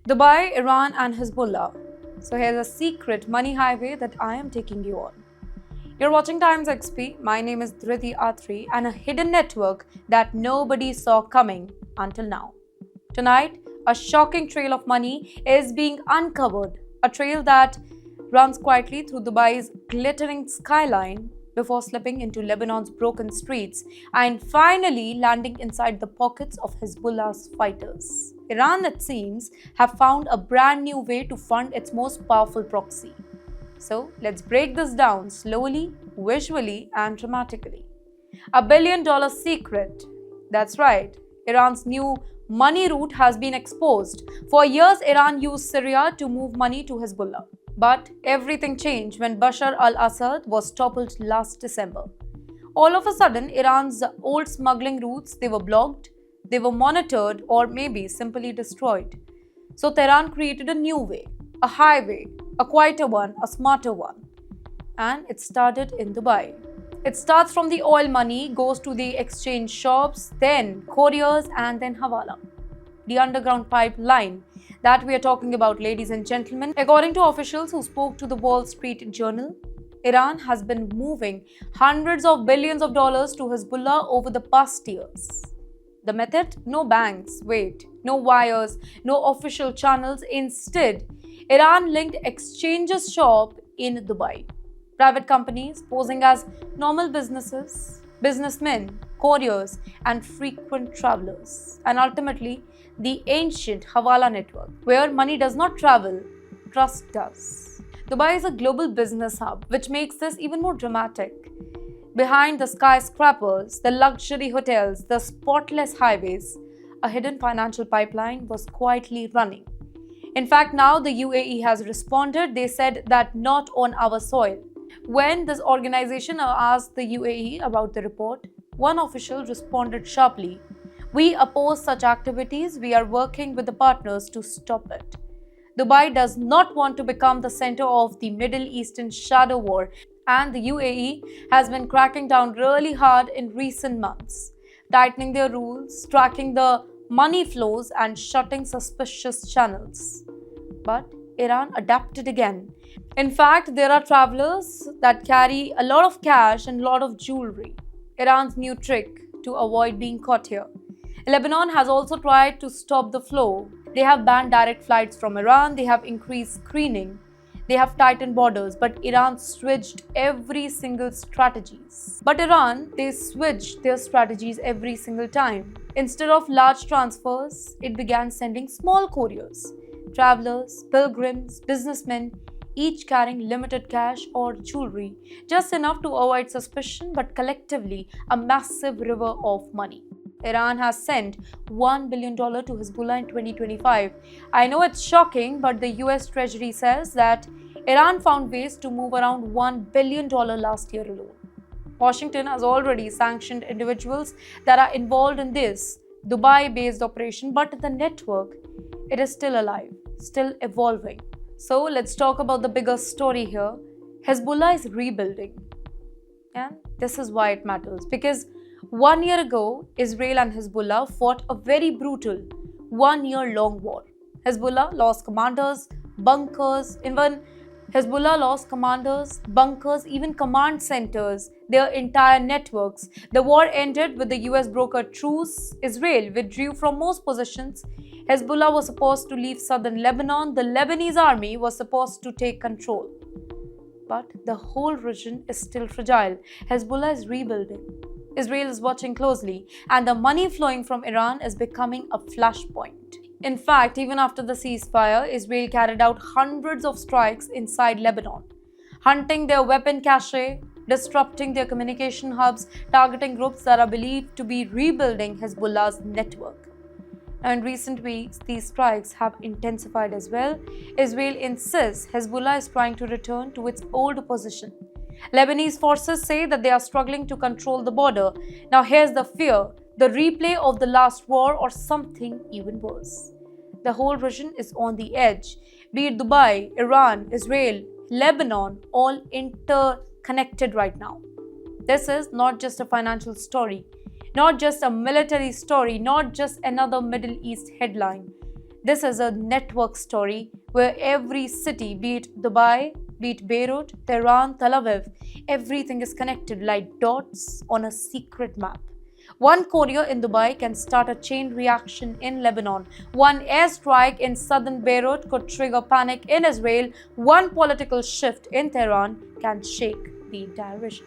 Dubai, Iran, and Hezbollah. So here's a secret money highway that I am taking you on. You're watching Times XP. My name is Dhriti Atri, and a hidden network that nobody saw coming until now. Tonight, a shocking trail of money is being uncovered, a trail that runs quietly through Dubai's glittering skyline before slipping into Lebanon's broken streets and finally landing inside the pockets of Hezbollah's fighters. Iran, it seems, have found a brand new way to fund its most powerful proxy. So let's break this down slowly, visually, and dramatically. $1 billion secret. That's right, Iran's new money route has been exposed. For years, Iran used Syria to move money to Hezbollah. But everything changed when Bashar al-Assad was toppled last December. All of a sudden, Iran's old smuggling routes, they were blocked, they were monitored, or maybe simply destroyed. So Tehran created a new way, a highway, a quieter one, a smarter one. And it started in Dubai. It starts from the oil money, goes to the exchange shops, then couriers, and then Hawala. The underground pipeline that we are talking about, ladies and gentlemen. According to officials who spoke to the Wall Street Journal, Iran has been moving hundreds of billions of dollars to Hezbollah over the past years. The method? No banks, no wires, no official channels. Instead, Iran linked exchanges shop in Dubai. Private companies posing as normal businesses, businessmen, couriers, and frequent travelers. And ultimately, the ancient Hawala network, where money does not travel, trust does. Dubai is a global business hub, which makes this even more dramatic. Behind the skyscrapers, the luxury hotels, the spotless highways, a hidden financial pipeline was quietly running. In fact, now the UAE has responded. They said that not on our soil. When this organization asked the UAE about the report, one official responded sharply, "We oppose such activities. We are working with the partners to stop it." Dubai does not want to become the center of the Middle Eastern shadow war, and the UAE has been cracking down really hard in recent months, tightening their rules, tracking the money flows, and shutting suspicious channels. But Iran adapted again. In fact, there are travelers that carry a lot of cash and a lot of jewelry. Iran's new trick to avoid being caught here. Lebanon has also tried to stop the flow. They have banned direct flights from Iran, they have increased screening, they have tightened borders, but Iran switched every single strategies. But Iran, they switched their strategies every single time. Instead of large transfers, it began sending small couriers. Travelers, pilgrims, businessmen, each carrying limited cash or jewelry, just enough to avoid suspicion, but collectively a massive river of money. Iran has sent $1 billion to Hezbollah in 2025. I know it's shocking, but the US Treasury says that Iran found ways to move around $1 billion last year alone. Washington has already sanctioned individuals that are involved in this Dubai-based operation, but the network, it is still alive, still evolving. So let's talk about the bigger story here. Hezbollah is rebuilding. And this is why it matters. Because 1 year ago, Israel and Hezbollah fought a very brutal 1 year long war. Hezbollah lost commanders, bunkers, even command centers, their entire networks. The war ended with the US brokered truce. Israel withdrew from most positions. Hezbollah was supposed to leave southern Lebanon. The Lebanese army was supposed to take control. But the whole region is still fragile. Hezbollah is rebuilding. Israel is watching closely, and the money flowing from Iran is becoming a flashpoint. In fact, even after the ceasefire, Israel carried out hundreds of strikes inside Lebanon, hunting their weapon cache, disrupting their communication hubs, targeting groups that are believed to be rebuilding Hezbollah's network. Now, in recent weeks, these strikes have intensified as well. Israel insists Hezbollah is trying to return to its old position. Lebanese forces say that they are struggling to control the border. Now, here's the fear: the replay of the last war or something even worse. The whole region is on the edge. Be it Dubai, Iran, Israel, Lebanon, all interconnected right now. This is not just a financial story, not just a military story, not just another Middle East headline. This is a network story where every city, be it Dubai, be it Beirut, Tehran, Tel Aviv, everything is connected like dots on a secret map. One courier in Dubai can start a chain reaction in Lebanon. One airstrike in southern Beirut could trigger panic in Israel. One political shift in Tehran can shake the entire region.